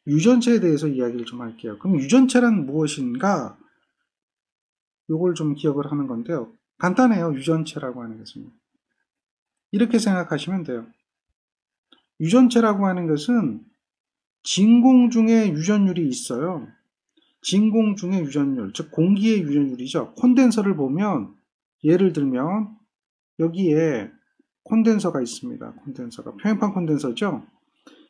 유전체에 대해서 이야기를 좀 할게요. 그럼 유전체란 무엇인가? 요걸 좀 기억을 하는 건데요. 간단해요. 유전체라고 하는 것은. 이렇게 생각하시면 돼요. 유전체라고 하는 것은 진공 중에 유전율이 있어요. 진공 중에 유전율, 즉 공기의 유전율이죠. 콘덴서를 보면 예를 들면 여기에 콘덴서가 있습니다. 콘덴서가 평행판 콘덴서죠.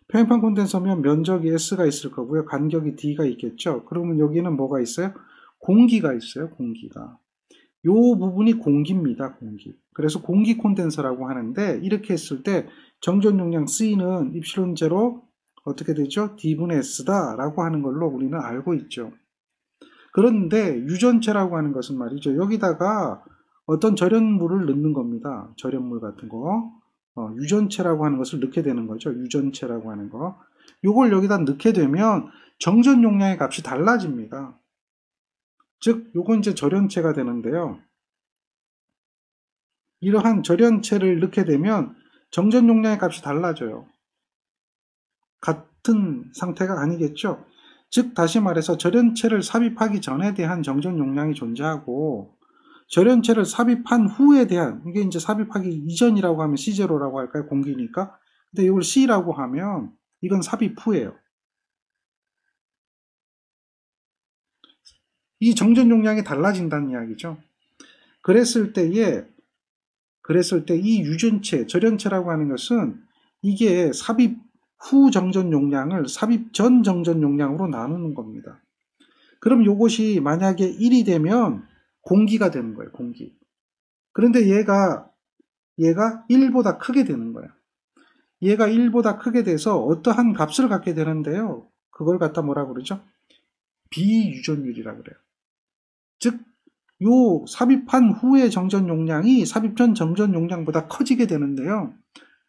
평행판 콘덴서면 면적이 S가 있을 거고요. 간격이 D가 있겠죠. 그러면 여기는 뭐가 있어요? 공기가 있어요. 공기가. 요 부분이 공기입니다. 공기. 그래서 공기 콘덴서라고 하는데 이렇게 했을 때 정전 용량 C는 입실론 제로 어떻게 되죠? D분의 S다 라고 하는 걸로 우리는 알고 있죠. 그런데 유전체라고 하는 것은 말이죠. 여기다가 어떤 절연물을 넣는 겁니다. 절연물 같은 거. 유전체라고 하는 것을 넣게 되는 거죠. 유전체라고 하는 거. 요걸 여기다 넣게 되면 정전 용량의 값이 달라집니다. 즉, 요건 이제 절연체가 되는데요. 이러한 절연체를 넣게 되면 정전 용량의 값이 달라져요. 같은 상태가 아니겠죠. 즉 다시 말해서 절연체를 삽입하기 전에 대한 정전 용량이 존재하고 절연체를 삽입한 후에 대한, 이게 이제 삽입하기 이전이라고 하면 C0라고 할까요? 공기니까. 근데 이걸 C라고 하면 이건 삽입 후예요. 이 정전 용량이 달라진다는 이야기죠. 그랬을 때 이 유전체, 절연체라고 하는 것은 이게 삽입 후 정전 용량을 삽입 전 정전 용량으로 나누는 겁니다. 그럼 이것이 만약에 1이 되면 공기가 되는 거예요. 공기. 그런데 얘가 1보다 크게 되는 거예요. 얘가 1보다 크게 돼서 어떠한 값을 갖게 되는데요. 그걸 갖다 뭐라 그러죠? 비유전율이라 그래요. 즉, 요 삽입한 후의 정전 용량이 삽입 전 정전 용량보다 커지게 되는데요.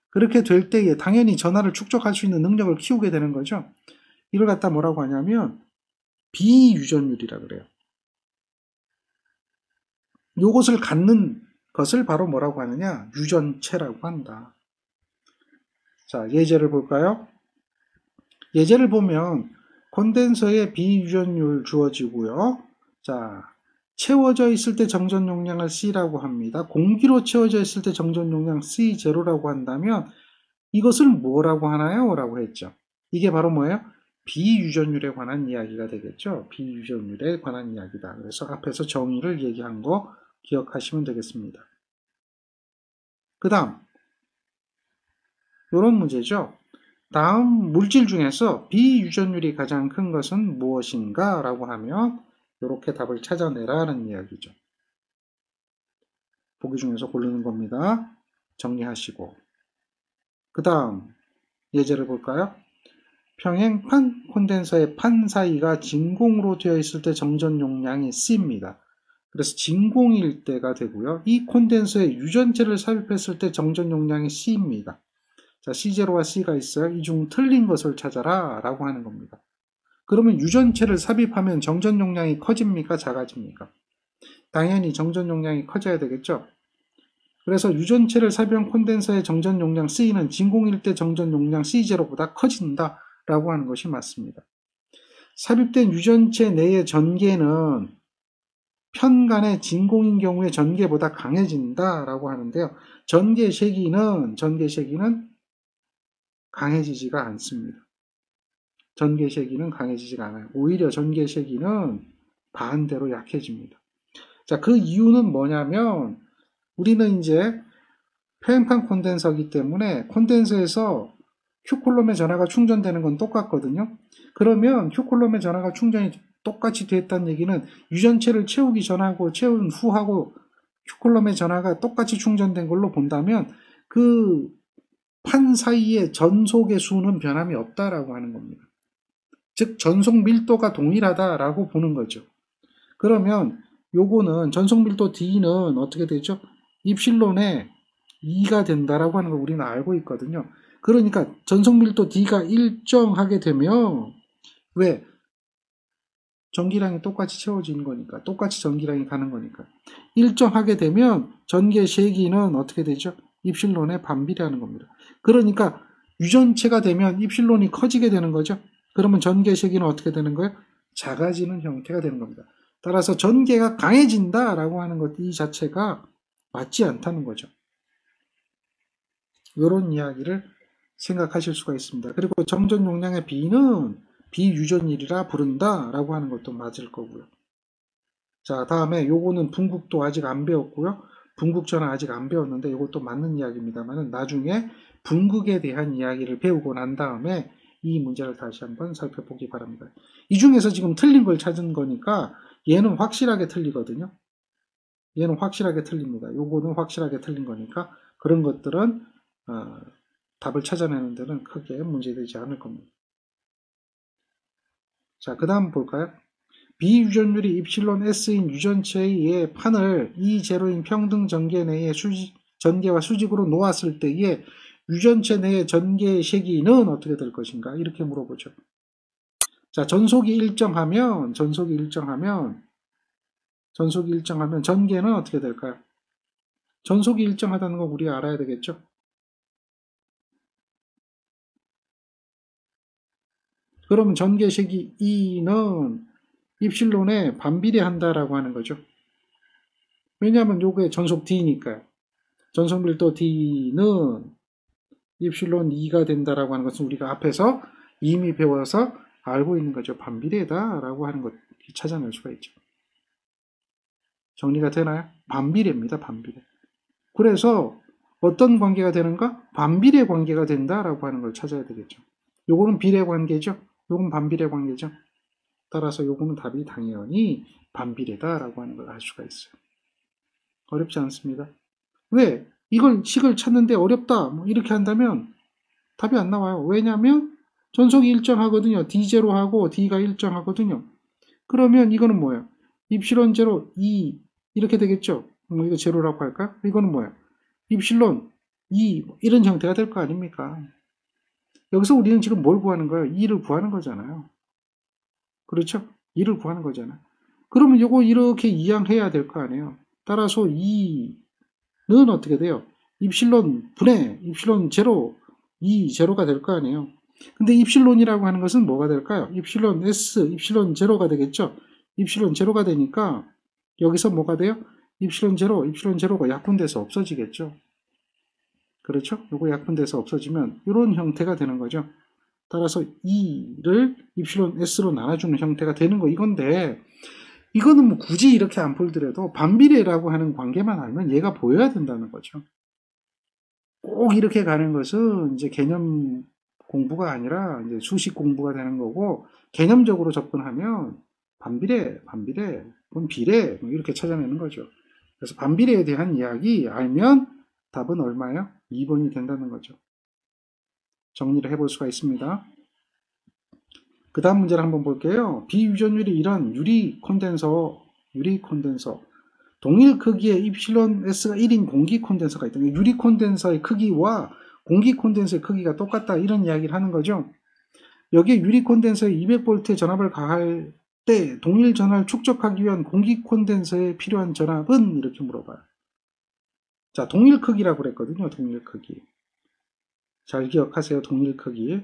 그렇게 될 때에 당연히 전하를 축적할 수 있는 능력을 키우게 되는 거죠. 이걸 갖다 뭐라고 하냐면 비유전율이라 그래요. 요것을 갖는 것을 바로 뭐라고 하느냐? 유전체라고 한다. 자, 예제를 볼까요? 예제를 보면 콘덴서에 비유전율 주어지고요. 자, 채워져 있을 때 정전 용량을 C라고 합니다. 공기로 채워져 있을 때 정전 용량 C0라고 한다면 이것을 뭐라고 하나요? 라고 했죠. 이게 바로 뭐예요? 비유전율에 관한 이야기가 되겠죠. 비유전율에 관한 이야기다. 그래서 앞에서 정의를 얘기한 거 기억하시면 되겠습니다. 그 다음 이런 문제죠. 다음 물질 중에서 비유전율이 가장 큰 것은 무엇인가? 라고 하면 이렇게 답을 찾아내라는 이야기죠. 보기 중에서 고르는 겁니다. 정리하시고 그 다음 예제를 볼까요? 평행판 콘덴서의 판 사이가 진공으로 되어 있을 때 정전 용량이 C입니다. 그래서 진공일 때가 되고요. 이 콘덴서에 유전체를 삽입했을 때 정전 용량이 C입니다. 자, C0와 C가 있어요. 이 중 틀린 것을 찾아라 라고 하는 겁니다. 그러면 유전체를 삽입하면 정전 용량이 커집니까? 작아집니까? 당연히 정전 용량이 커져야 되겠죠. 그래서 유전체를 삽입한 콘덴서의 정전 용량 C는 진공일 때 정전 용량 C0보다 커진다 라고 하는 것이 맞습니다. 삽입된 유전체 내의 전개는 편간의 진공인 경우에 전개보다 강해진다 라고 하는데요. 전개 세기는 강해지지가 않습니다. 전개 세기는 강해지지가 않아요. 오히려 전개 세기는 반대로 약해집니다. 자, 그 이유는 뭐냐면 우리는 이제 평행판 콘덴서이기 때문에 콘덴서에서 Q쿨럼의 전하가 충전되는 건 똑같거든요. 그러면 Q쿨럼의 전하가 충전이 똑같이 됐다는 얘기는 유전체를 채우기 전하고 채운 후하고 Q쿨럼의 전하가 똑같이 충전된 걸로 본다면 그 판 사이의 전속의 수는 변함이 없다라고 하는 겁니다. 즉 전속 밀도가 동일하다라고 보는 거죠. 그러면 요거는 전속 밀도 D는 어떻게 되죠? 입실론에 2가 된다라고 하는 걸 우리는 알고 있거든요. 그러니까 전속 밀도 D가 일정하게 되면 왜? 전기량이 똑같이 채워지는 거니까, 똑같이 전기량이 가는 거니까. 일정하게 되면 전개 세기는 어떻게 되죠? 입실론에 반비례하는 겁니다. 그러니까 유전체가 되면 입실론이 커지게 되는 거죠. 그러면 전개식이는 어떻게 되는 거예요? 작아지는 형태가 되는 겁니다. 따라서 전개가 강해진다라고 하는 것 이 자체가 맞지 않다는 거죠. 이런 이야기를 생각하실 수가 있습니다. 그리고 정전 용량의 B는 비유전일이라 부른다라고 하는 것도 맞을 거고요. 자, 다음에 요거는 분국도 아직 안 배웠고요. 분국전은 아직 안 배웠는데 이것도 맞는 이야기입니다만 나중에 분국에 대한 이야기를 배우고 난 다음에 이 문제를 다시 한번 살펴보기 바랍니다. 이 중에서 지금 틀린 걸 찾은 거니까 얘는 확실하게 틀리거든요. 얘는 확실하게 틀립니다. 요거는 확실하게 틀린 거니까 그런 것들은 답을 찾아내는 데는 크게 문제되지 않을 겁니다. 자, 그 다음 볼까요? 비유전율이 입실론 S인 유전체의 판을 E0인 평등 전개 내에 전개와 수직으로 놓았을 때에 유전체 내의 전개 시기는 어떻게 될 것인가? 이렇게 물어보죠. 자, 전속이 일정하면 전개는 어떻게 될까요? 전속이 일정하다는 거 우리가 알아야 되겠죠? 그러면 전개 시기 E는 입실론에 반비례한다라고 하는 거죠. 왜냐하면 요게 전속 D니까요. 전속 밀도 D는 입실론 2가 된다라고 하는 것은 우리가 앞에서 이미 배워서 알고 있는 거죠. 반비례다라고 하는 것 찾아낼 수가 있죠. 정리가 되나요? 반비례입니다. 반비례. 그래서 어떤 관계가 되는가? 반비례 관계가 된다라고 하는 걸 찾아야 되겠죠. 요거는 비례 관계죠. 요건 반비례 관계죠. 따라서 요거는 답이 당연히 반비례다라고 하는 걸 알 수가 있어요. 어렵지 않습니다. 왜? 이걸 식을 찾는데 어렵다 뭐 이렇게 한다면 답이 안 나와요. 왜냐하면 전속이 일정하거든요. D0하고 D가 일정하거든요. 그러면 이거는 뭐예요? 입실론 제로 2 이렇게 되겠죠. 뭐 이거 제로라고 할까요? 이거는 뭐예요? 입실론 2 이런 형태가 될 거 아닙니까? 여기서 우리는 지금 뭘 구하는 거예요? 2를 구하는 거잖아요. 그렇죠? 2를 구하는 거잖아요. 그러면 이거 이렇게 이항해야 될 거 아니에요. 따라서 2는 어떻게 돼요? 입실론 분의 입실론 제로 2 제로가 될 거 아니에요. 근데 입실론이라고 하는 것은 뭐가 될까요? 입실론 S, 입실론 제로가 되겠죠? 입실론 제로가 되니까 여기서 뭐가 돼요? 입실론 제로가 약분돼서 없어지겠죠? 그렇죠? 요거 약분돼서 없어지면 이런 형태가 되는 거죠. 따라서 2를 입실론 S로 나눠주는 형태가 되는 거 이건데 이거는 뭐 굳이 이렇게 안 풀더라도 반비례라고 하는 관계만 알면 얘가 보여야 된다는 거죠. 꼭 이렇게 가는 것은 이제 개념 공부가 아니라 이제 수식 공부가 되는 거고 개념적으로 접근하면 반비례, 그럼 비례 뭐 이렇게 찾아내는 거죠. 그래서 반비례에 대한 이야기 알면 답은 얼마예요? 2번이 된다는 거죠. 정리를 해볼 수가 있습니다. 그 다음 문제를 한번 볼게요. 비유전율이 이런 유리 콘덴서 동일 크기의 입실론 S가 1인 공기 콘덴서가 있다. 유리 콘덴서의 크기와 공기 콘덴서의 크기가 똑같다. 이런 이야기를 하는 거죠. 여기에 유리 콘덴서에 200V의 전압을 가할 때 동일 전압을 축적하기 위한 공기 콘덴서에 필요한 전압은? 이렇게 물어봐요. 자, 동일 크기라고 그랬거든요. 동일 크기. 잘 기억하세요. 동일 크기.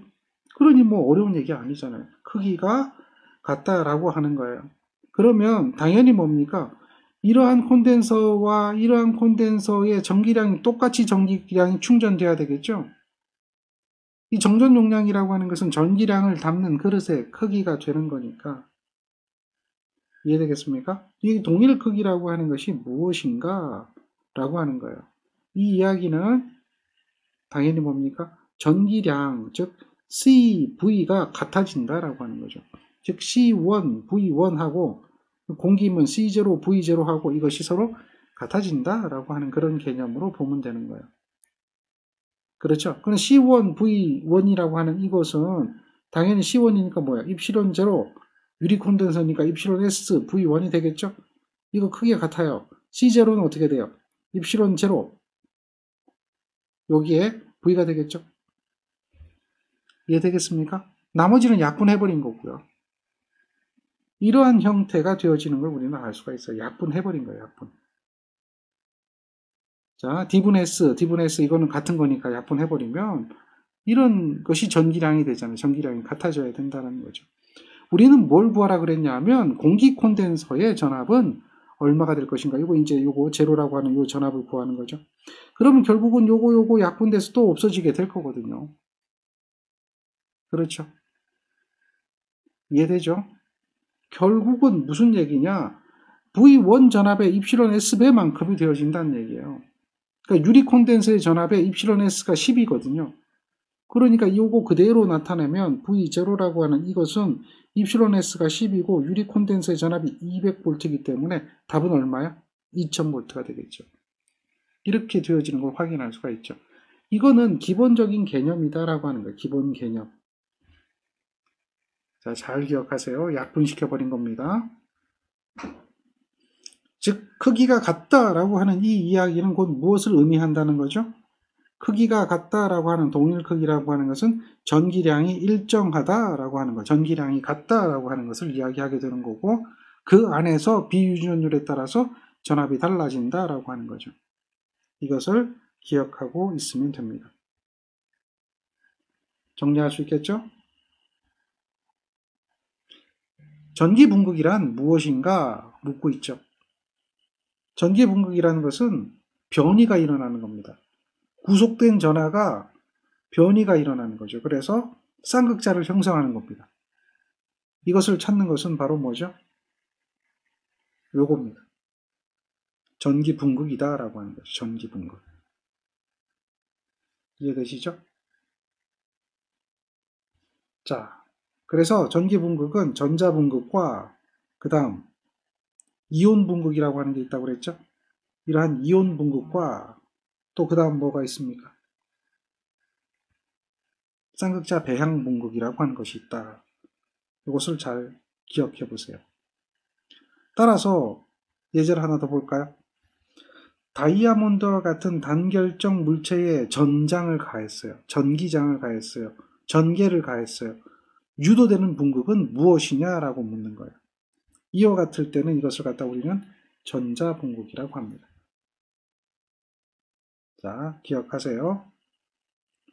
그러니 뭐 어려운 얘기 아니잖아요. 크기가 같다라고 하는 거예요. 그러면 당연히 뭡니까? 이러한 콘덴서와 이러한 콘덴서의 전기량이 똑같이 전기량이 충전돼야 되겠죠? 이 정전 용량이라고 하는 것은 전기량을 담는 그릇의 크기가 되는 거니까. 이해되겠습니까? 이 동일 크기라고 하는 것이 무엇인가? 라고 하는 거예요. 이 이야기는 당연히 뭡니까? 전기량, 즉 CV가 같아진다라고 하는 거죠. 즉 C1, V1하고 공기면 C0, V0하고 이것이 서로 같아진다라고 하는 그런 개념으로 보면 되는 거예요. 그렇죠? 그럼 C1, V1이라고 하는 이것은 당연히 C1이니까 뭐야? 입실론 제로, 유리 콘덴서니까 입실론 S, V1이 되겠죠? 이거 크기가 같아요. C0는 어떻게 돼요? 입실론 제로. 여기에 V가 되겠죠? 이해되겠습니까? 나머지는 약분해버린 거고요. 이러한 형태가 되어지는 걸 우리는 알 수가 있어요. 약분해버린 거예요. 약분. 자, D분의 S 이거는 같은 거니까 약분해버리면 이런 것이 전기량이 되잖아요. 전기량이 같아져야 된다는 거죠. 우리는 뭘 구하라 그랬냐 하면 공기 콘덴서의 전압은 얼마가 될 것인가. 이거 이제 요거 제로라고 하는 요 전압을 구하는 거죠. 그러면 결국은 요거 약분돼서 또 없어지게 될 거거든요. 그렇죠. 이해되죠? 결국은 무슨 얘기냐? V1 전압의 입실론 S배만큼이 되어진다는 얘기예요. 그러니까 유리 콘덴서의 전압의 입실론 S가 10이거든요. 그러니까 요거 그대로 나타내면 V0라고 하는 이것은 입실론 S가 10이고 유리 콘덴서의 전압이 200V이기 때문에 답은 얼마야? 2000V가 되겠죠. 이렇게 되어지는 걸 확인할 수가 있죠. 이거는 기본적인 개념이다라고 하는 거예요. 기본 개념. 자, 잘 기억하세요. 약분시켜버린 겁니다. 즉 크기가 같다라고 하는 이 이야기는 곧 무엇을 의미한다는 거죠? 크기가 같다라고 하는 동일 크기라고 하는 것은 전기량이 일정하다라고 하는 거, 전기량이 같다라고 하는 것을 이야기하게 되는 거고 그 안에서 비유전율에 따라서 전압이 달라진다라고 하는 거죠. 이것을 기억하고 있으면 됩니다. 정리할 수 있겠죠? 전기분극이란 무엇인가 묻고 있죠. 전기분극이라는 것은 변이가 일어나는 겁니다. 구속된 전하가 변이가 일어나는 거죠. 그래서 쌍극자를 형성하는 겁니다. 이것을 찾는 것은 바로 뭐죠? 요겁니다. 전기분극이다 라고 하는 거죠. 전기분극. 이해되시죠? 자, 그래서 전기분극은 전자분극과 그 다음 이온분극이라고 하는 게 있다고 그랬죠? 이러한 이온분극과 또 그 다음 뭐가 있습니까? 쌍극자 배향분극이라고 하는 것이 있다. 이것을 잘 기억해 보세요. 따라서 예제를 하나 더 볼까요? 다이아몬드와 같은 단결적 물체에 전장을 가했어요. 전기장을 가했어요. 전개를 가했어요. 유도되는 분극은 무엇이냐라고 묻는 거예요. 이와 같을 때는 이것을 갖다 우리는 전자분극이라고 합니다. 자, 기억하세요.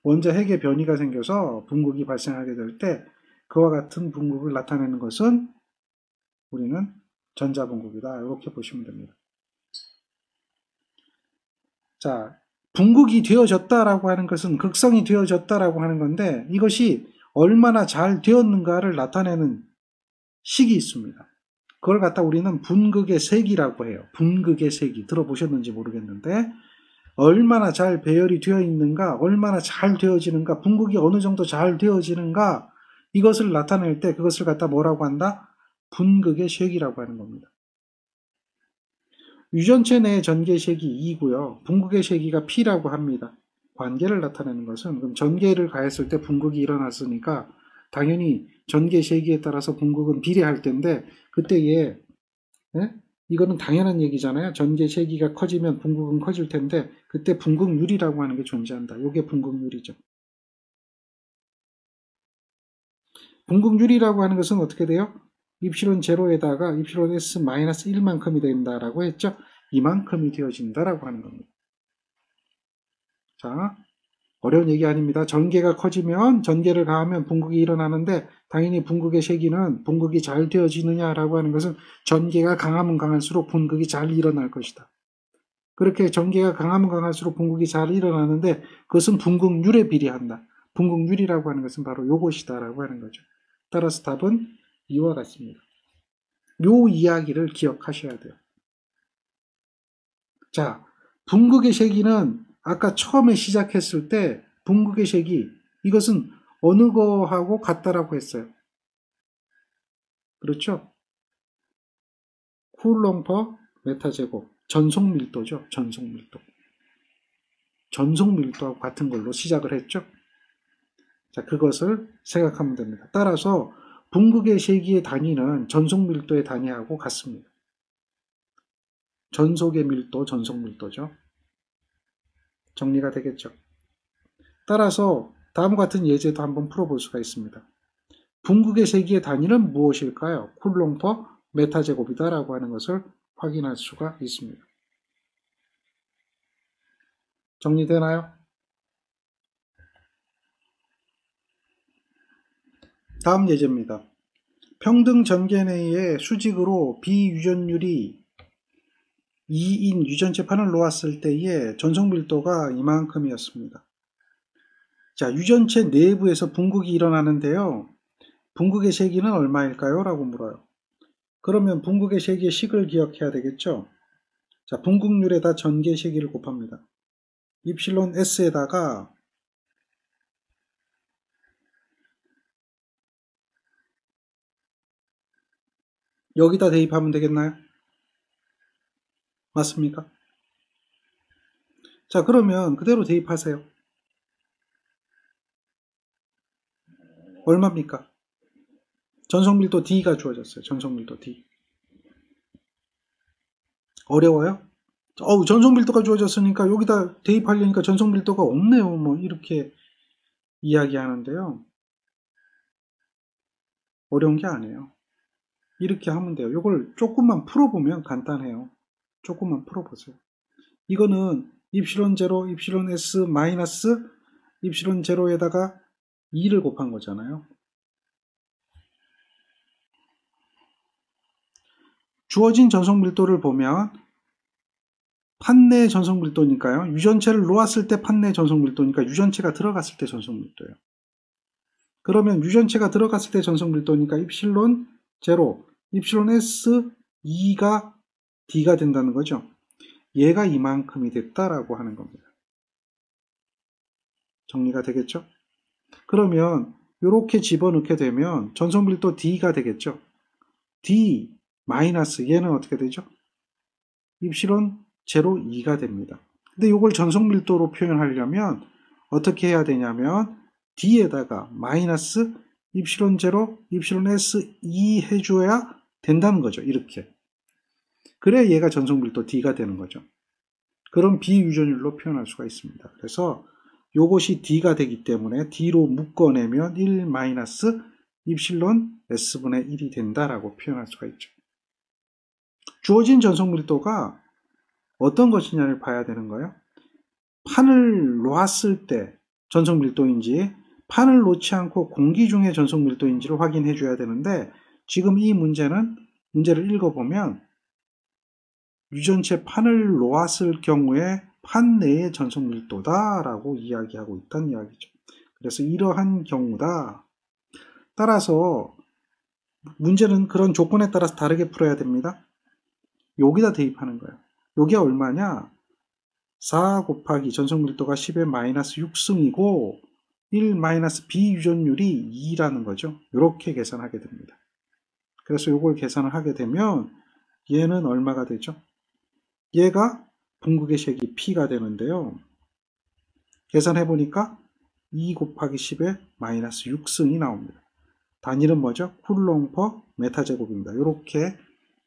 원자 핵의 변이가 생겨서 분극이 발생하게 될 때 그와 같은 분극을 나타내는 것은 우리는 전자분극이다. 이렇게 보시면 됩니다. 자, 분극이 되어졌다라고 하는 것은 극성이 되어졌다라고 하는 건데 이것이 얼마나 잘 되었는가를 나타내는 식이 있습니다. 그걸 갖다 우리는 분극의 세기라고 해요. 분극의 세기. 들어보셨는지 모르겠는데 얼마나 잘 배열이 되어 있는가, 얼마나 잘 되어지는가, 분극이 어느 정도 잘 되어지는가 이것을 나타낼 때 그것을 갖다 뭐라고 한다? 분극의 세기라고 하는 겁니다. 유전체 내의 전개 세기 2고요. 분극의 세기가 P라고 합니다. 관계를 나타내는 것은 그럼 전개를 가했을 때 분극이 일어났으니까 당연히 전개 세기에 따라서 분극은 비례할 텐데 그때에 이거는 당연한 얘기잖아요. 전개 세기가 커지면 분극은 커질 텐데 그때 분극률이라고 하는 게 존재한다. 이게 분극률이죠. 분극률이라고 하는 것은 어떻게 돼요? 입실론 제로에다가 입실론 S 마이너스 1만큼이 된다라고 했죠. 이만큼이 되어진다라고 하는 겁니다. 자, 어려운 얘기 아닙니다. 전개가 커지면 전개를 가하면 분극이 일어나는데 당연히 분극의 세기는 분극이 잘 되어지느냐라고 하는 것은 전개가 강하면 강할수록 분극이 잘 일어날 것이다. 그렇게 전개가 강하면 강할수록 분극이 잘 일어나는데 그것은 분극률에 비례한다. 분극률이라고 하는 것은 바로 요것이다라고 하는 거죠. 따라서 답은 이와 같습니다. 요 이야기를 기억하셔야 돼요. 자, 분극의 세기는 아까 처음에 시작했을 때 분극의 세기 이것은 어느 거하고 같다라고 했어요. 그렇죠? 쿨롱 퍼 메타 제곱 전속 밀도죠. 전속 밀도. 전속 밀도하고 같은 걸로 시작을 했죠. 자, 그것을 생각하면 됩니다. 따라서 분극의 세기의 단위는 전속 밀도의 단위하고 같습니다. 전속의 밀도, 전속 밀도죠. 정리가 되겠죠. 따라서 다음과 같은 예제도 한번 풀어볼 수가 있습니다. 분극의 세기의 단위는 무엇일까요? 쿨롱 퍼 메타 제곱이다라고 하는 것을 확인할 수가 있습니다. 정리되나요? 다음 예제입니다. 평등 전개 내의 수직으로 비유전율이 2인 유전체 판을 놓았을 때의 전속 밀도가 이만큼이었습니다. 자, 유전체 내부에서 분극이 일어나는데요. 분극의 세기는 얼마일까요? 라고 물어요. 그러면 분극의 세기의 식을 기억해야 되겠죠? 자, 분극률에다 전개 세기를 곱합니다. 입실론 S에다가 여기다 대입하면 되겠나요? 맞습니까? 자, 그러면 그대로 대입하세요. 얼마입니까? 전속밀도 D가 주어졌어요. 전속밀도 D. 어려워요? 전속밀도가 주어졌으니까 여기다 대입하려니까 전속밀도가 없네요. 뭐 이렇게 이야기하는데요. 어려운 게 아니에요. 이렇게 하면 돼요. 이걸 조금만 풀어보면 간단해요. 조금만 풀어보세요. 이거는 입실론 0, 입실론 S 마이너스 입실론 0에다가 2를 곱한 거잖아요. 주어진 전속 밀도를 보면 판내 전속 밀도니까요. 유전체를 놓았을 때 판내 전속 밀도니까 유전체가 들어갔을 때 전속 밀도예요. 그러면 유전체가 들어갔을 때 전속 밀도니까 입실론 0, 입실론 S 2가 D가 된다는 거죠. 얘가 이만큼이 됐다라고 하는 겁니다. 정리가 되겠죠? 그러면 이렇게 집어넣게 되면 전속 밀도 D가 되겠죠. D 마이너스 얘는 어떻게 되죠? 입실론 0, 2가 됩니다. 근데 이걸 전속 밀도로 표현하려면 어떻게 해야 되냐면 D에다가 마이너스 입실론 0, 입실론 S 2 해줘야 된다는 거죠. 이렇게. 그래야 얘가 전속 밀도 D가 되는 거죠. 그럼 비유전율로 표현할 수가 있습니다. 그래서 요것이 D가 되기 때문에 D로 묶어내면 1 마이너스 입실론 S분의 1이 된다라고 표현할 수가 있죠. 주어진 전속 밀도가 어떤 것이냐를 봐야 되는 거예요. 판을 놓았을 때 전속 밀도인지 판을 놓지 않고 공기 중의 전속 밀도인지를 확인해 줘야 되는데 지금 이 문제를 읽어보면 유전체 판을 놓았을 경우에 판 내의 전속 밀도다 라고 이야기하고 있다는 이야기죠. 그래서 이러한 경우다. 따라서 문제는 그런 조건에 따라서 다르게 풀어야 됩니다. 여기다 대입하는 거예요. 여기 얼마냐? 4 곱하기 전속 밀도가 10의 마이너스 6승이고 1 마이너스 비유전율이 2라는 거죠. 이렇게 계산하게 됩니다. 그래서 이걸 계산을 하게 되면 얘는 얼마가 되죠? 얘가 분극의 색이 P가 되는데요. 계산해 보니까 2 곱하기 10의 마이너스 6승이 나옵니다. 단위는 뭐죠? 쿨롱 퍼 메타 제곱입니다. 이렇게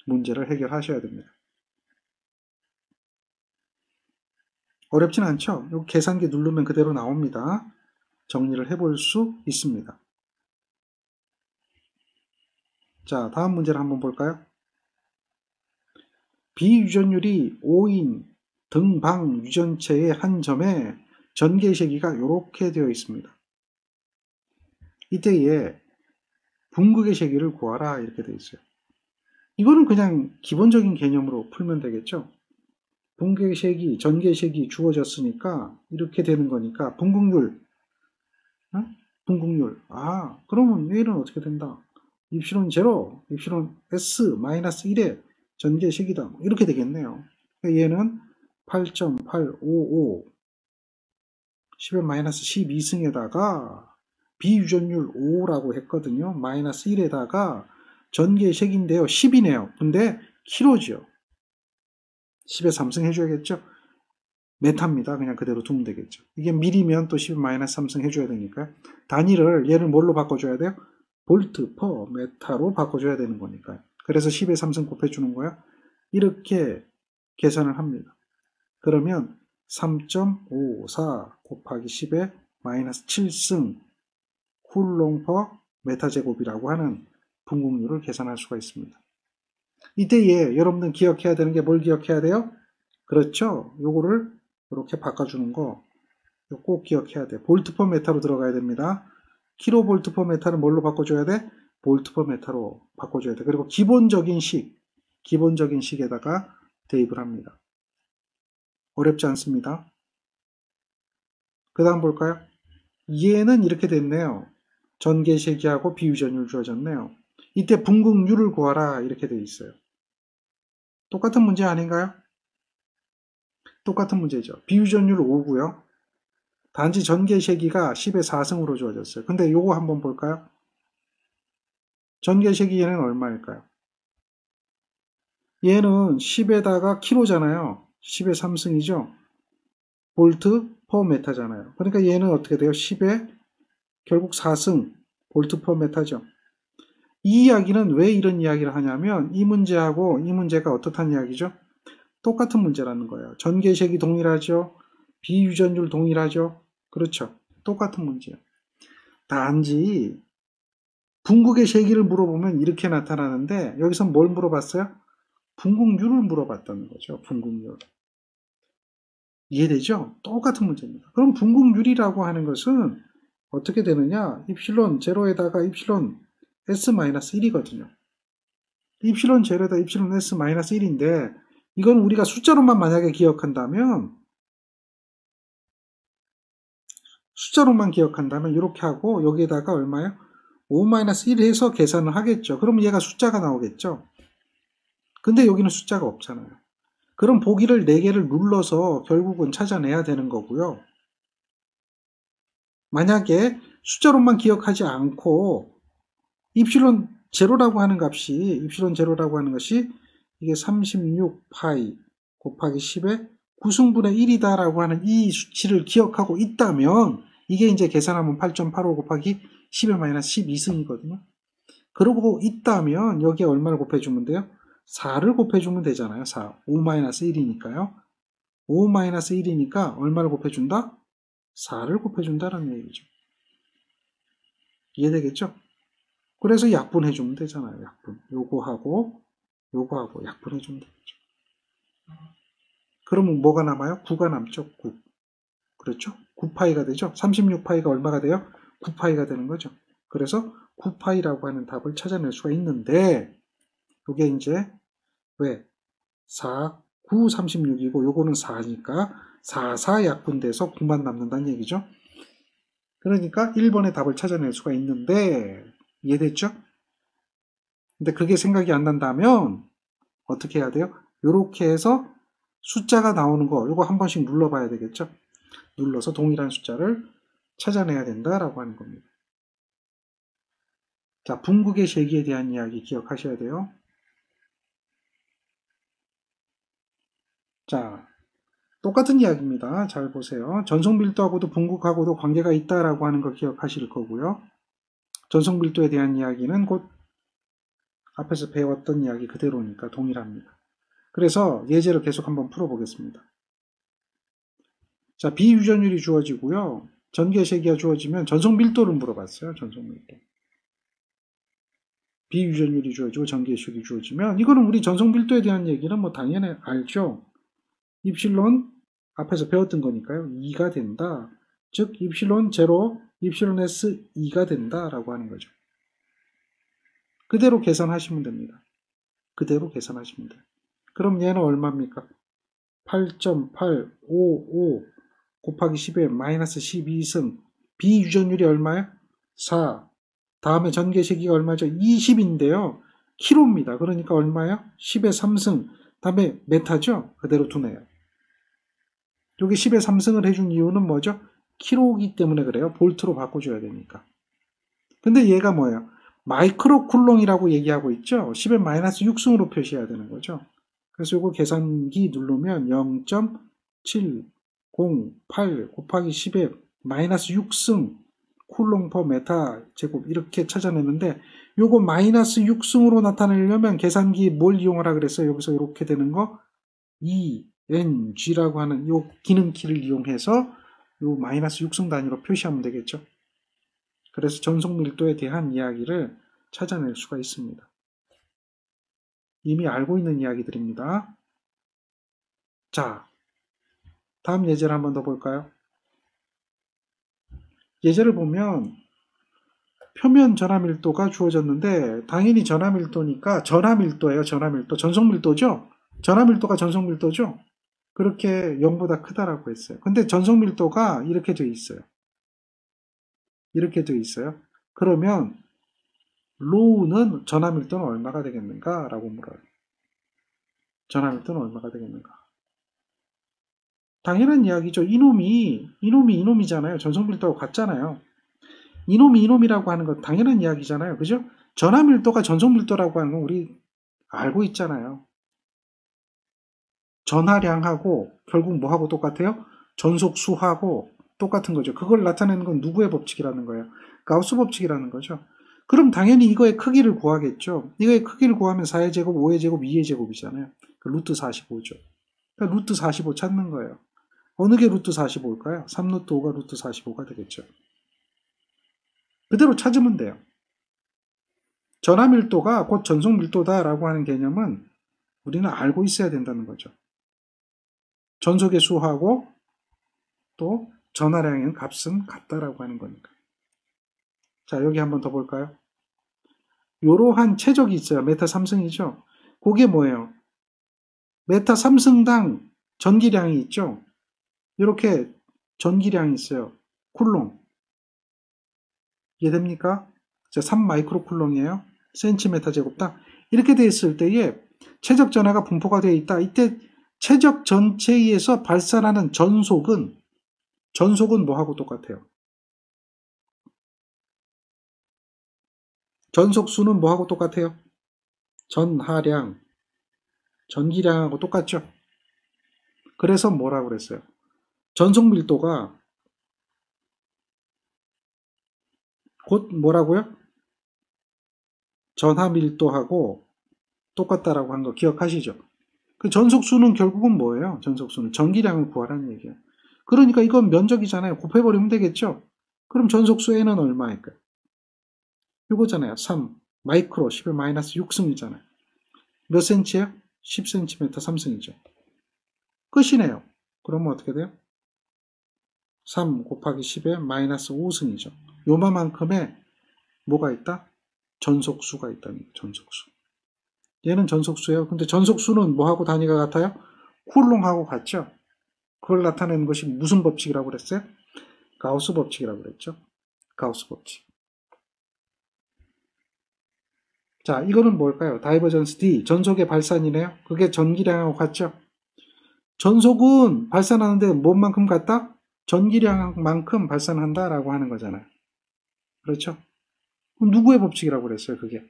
문제를 해결하셔야 됩니다. 어렵진 않죠? 이 계산기 누르면 그대로 나옵니다. 정리를 해볼 수 있습니다. 자, 다음 문제를 한번 볼까요? 비유전율이 5인 등방 유전체의 한 점에 전개 세기가 이렇게 되어 있습니다. 이때에 분극의 세기를 구하라 이렇게 되어 있어요. 이거는 그냥 기본적인 개념으로 풀면 되겠죠. 분극의 세기, 전개 세기 주어졌으니까 이렇게 되는 거니까 분극률, 분극률. 그러면 얘는 어떻게 된다? 입실론 0, 입실론 S 마이너스 1의 전개 세기다. 이렇게 되겠네요. 얘는 8.855 10의 마이너스 12승에다가 비유전율 5라고 했거든요. 마이너스 1에다가 전개 색인데요. 10이네요. 근데 킬로죠. 10에 3승 해줘야겠죠. 메타입니다. 그냥 그대로 두면 되겠죠. 이게 밀이면 또 10에 마이너스 3승 해줘야 되니까요. 단위를 얘를 뭘로 바꿔줘야 돼요? 볼트 퍼 메타로 바꿔줘야 되는 거니까요. 그래서 10에 3승 곱해주는 거야. 이렇게 계산을 합니다. 그러면 3.54 곱하기 10에 마이너스 7승 쿨롱 퍼 메타 제곱이라고 하는 분극률을 계산할 수가 있습니다. 이때에 여러분들 기억해야 되는 게 뭘 기억해야 돼요? 그렇죠. 요거를 이렇게 바꿔주는 거 꼭 기억해야 돼요. 볼트 퍼 메타로 들어가야 됩니다. 킬로볼트 퍼 메타를 뭘로 바꿔줘야 돼? 볼트 퍼 메타로 바꿔줘야 돼. 그리고 기본적인 식에다가 대입을 합니다. 어렵지 않습니다. 그 다음 볼까요? 얘는 이렇게 됐네요. 전개시기하고 비유전율 주어졌네요. 이때 분극률을 구하라 이렇게 되어 있어요. 똑같은 문제 아닌가요? 똑같은 문제죠. 비유전율 5고요. 단지 전개시기가 10의 4승으로 주어졌어요. 근데 요거 한번 볼까요? 전개시기 얘는 얼마일까요? 얘는 10에다가 킬로잖아요. 10의 3승이죠. 볼트 퍼 메타잖아요. 그러니까 얘는 어떻게 돼요? 10에 결국 4승 볼트 퍼 메타죠. 이 이야기는 왜 이런 이야기를 하냐면 이 문제하고 이 문제가 어떻다는 이야기죠? 똑같은 문제라는 거예요. 전개식이 동일하죠. 비유전율 동일하죠. 그렇죠. 똑같은 문제예요. 단지 분극의 세기를 물어보면 이렇게 나타나는데 여기서 뭘 물어봤어요? 분극률을 물어봤다는 거죠. 분극률. 이해되죠? 똑같은 문제입니다. 그럼 분극률이라고 하는 것은 어떻게 되느냐? 입실론 제로에다가 입실론 S-1이거든요. 입실론 제로에다 입실론 S-1인데 이건 우리가 숫자로만 만약에 기억한다면 이렇게 하고 여기에다가 얼마요? 5-1 해서 계산을 하겠죠. 그럼 얘가 숫자가 나오겠죠. 근데 여기는 숫자가 없잖아요. 그럼 보기를 4개를 눌러서 결국은 찾아내야 되는 거고요. 만약에 숫자로만 기억하지 않고 입실론 제로라고 하는 것이 이게 36파이 곱하기 10의 9승분의 1이다 라고 하는 이 수치를 기억하고 있다면 이게 이제 계산하면 8.85 곱하기 10의 마이너스 12승이거든요. 그러고 있다면 여기에 얼마를 곱해주면 돼요? 4를 곱해주면 되잖아요. 4. 5-1이니까요. 5-1이니까 얼마를 곱해준다? 4를 곱해준다라는 얘기죠. 이해되겠죠? 그래서 약분해주면 되잖아요. 약분. 요거하고 약분해주면 되겠죠. 그러면 뭐가 남아요? 9가 남죠. 9. 그렇죠? 9파이가 되죠. 36파이가 얼마가 돼요? 9파이가 되는 거죠. 그래서 9파이라고 하는 답을 찾아낼 수가 있는데 이게 이제 왜? 4, 9, 36이고 요거는 4니까 4, 4 약분돼서 9만 남는다는 얘기죠. 그러니까 1번의 답을 찾아낼 수가 있는데 이해됐죠? 근데 그게 생각이 안 난다면 어떻게 해야 돼요? 요렇게 해서 숫자가 나오는 거 요거 한 번씩 눌러봐야 되겠죠? 눌러서 동일한 숫자를 찾아내야 된다라고 하는 겁니다. 자, 분극의 세기에 대한 이야기 기억하셔야 돼요. 자, 똑같은 이야기입니다. 잘 보세요. 전성밀도하고도 분극하고도 관계가 있다라고 하는 거 기억하실 거고요. 전성밀도에 대한 이야기는 곧 앞에서 배웠던 이야기 그대로니까 동일합니다. 그래서 예제를 계속 한번 풀어보겠습니다. 자, 비유전율이 주어지고요. 전개세기가 주어지면 전성밀도를 물어봤어요. 전성밀도. 비유전율이 주어지고 전개식이 주어지면 이거는 우리 전성밀도에 대한 얘기는 뭐 당연히 알죠. 입실론 앞에서 배웠던 거니까요. 2가 된다. 즉 입실론 제로, 입실론 S 2가 된다라고 하는 거죠. 그대로 계산하시면 됩니다. 그대로 계산하시면 돼요. 그럼 얘는 얼마입니까? 8.855 곱하기 10에 마이너스 12승. 비유전율이 얼마예요? 4. 다음에 전개시기가 얼마죠? 20인데요. 킬로입니다. 그러니까 얼마예요? 10의 3승. 다음에 메타죠? 그대로 두네요. 여기 10의 3승을 해준 이유는 뭐죠? 킬로이기 때문에 그래요. 볼트로 바꿔줘야 되니까. 근데 얘가 뭐예요? 마이크로 쿨롱이라고 얘기하고 있죠? 10의 마이너스 6승으로 표시해야 되는 거죠. 그래서 이거 계산기 누르면 0.708 곱하기 10의 마이너스 6승 쿨롱 퍼 메타 제곱 이렇게 찾아내는데 요거 마이너스 6승으로 나타내려면 계산기 뭘 이용하라 그랬어요? 여기서 이렇게 되는 거 ENG라고 하는 요 기능키를 이용해서 요 마이너스 6승 단위로 표시하면 되겠죠. 그래서 전속밀도에 대한 이야기를 찾아낼 수가 있습니다. 이미 알고 있는 이야기들입니다. 자, 다음 예제를 한번 더 볼까요? 예제를 보면 표면 전하밀도가 주어졌는데 당연히 전하밀도니까 전하밀도예요. 전하밀도. 전속밀도죠. 전하밀도가 전속밀도죠. 그렇게 0보다 크다라고 했어요. 근데 전속밀도가 이렇게 돼 있어요. 이렇게 돼 있어요. 그러면 로우는 전하밀도는 얼마가 되겠는가? 라고 물어요. 전하밀도는 얼마가 되겠는가? 당연한 이야기죠. 이놈이잖아요. 전속밀도하고 같잖아요. 이놈이라고 하는 건 당연한 이야기잖아요. 그죠? 전하밀도가 전속밀도라고 하는 건 우리 알고 있잖아요. 전하량하고 결국 뭐하고 똑같아요? 전속수하고 똑같은 거죠. 그걸 나타내는 건 누구의 법칙이라는 거예요? 가우스 법칙이라는 거죠. 그럼 당연히 이거의 크기를 구하겠죠. 이거의 크기를 구하면 4의 제곱, 5의 제곱, 2의 제곱이잖아요. 루트 45죠. 그러니까 루트 45 찾는 거예요. 어느 게 루트 45일까요? 3루트 5가 루트 45가 되겠죠. 그대로 찾으면 돼요. 전하밀도가 곧 전속밀도다라고 하는 개념은 우리는 알고 있어야 된다는 거죠. 전속의 수하고 또 전하량의 값은 같다라고 하는 거니까. 자, 여기 한번 더 볼까요? 요러한 최적이 있어요. 메타 3승이죠. 그게 뭐예요? 메타 3승당 전기량이 있죠. 이렇게 전기량이 있어요. 쿨롱. 이해됩니까? 3 마이크로 쿨롱이에요. 센티메타 제곱당. 이렇게 돼 있을 때에 최적 전하가 분포가 되어 있다. 이때 최적 전체에서 발산하는 전속은 뭐하고 똑같아요? 전속수는 뭐하고 똑같아요? 전하량, 전기량하고 똑같죠? 그래서 뭐라고 그랬어요? 전속 밀도가 곧 뭐라고요? 전하 밀도하고 똑같다라고 한 거 기억하시죠? 그 전속수는 결국은 뭐예요? 전속수는 전기량을 구하라는 얘기예요. 그러니까 이건 면적이잖아요. 곱해버리면 되겠죠? 그럼 전속수 N은 얼마일까요? 이거잖아요. 3 마이크로 10의 마이너스 6승이잖아요. 몇 센치예요? 10cm 3승이죠. 끝이네요. 그러면 어떻게 돼요? 3 곱하기 10의 마이너스 5승이죠. 요만큼의 뭐가 있다? 전속수가 있다는 거예요. 전속수. 얘는 전속수예요. 근데 전속수는 뭐하고 단위가 같아요? 쿨롱하고 같죠? 그걸 나타내는 것이 무슨 법칙이라고 그랬어요? 가우스 법칙이라고 그랬죠? 가우스 법칙. 자, 이거는 뭘까요? 다이버전스 D, 전속의 발산이네요. 그게 전기량하고 같죠? 전속은 발산하는데 뭔만큼 같다? 전기량만큼 발산한다라고 하는 거잖아요. 그렇죠? 그럼 누구의 법칙이라고 그랬어요? 그게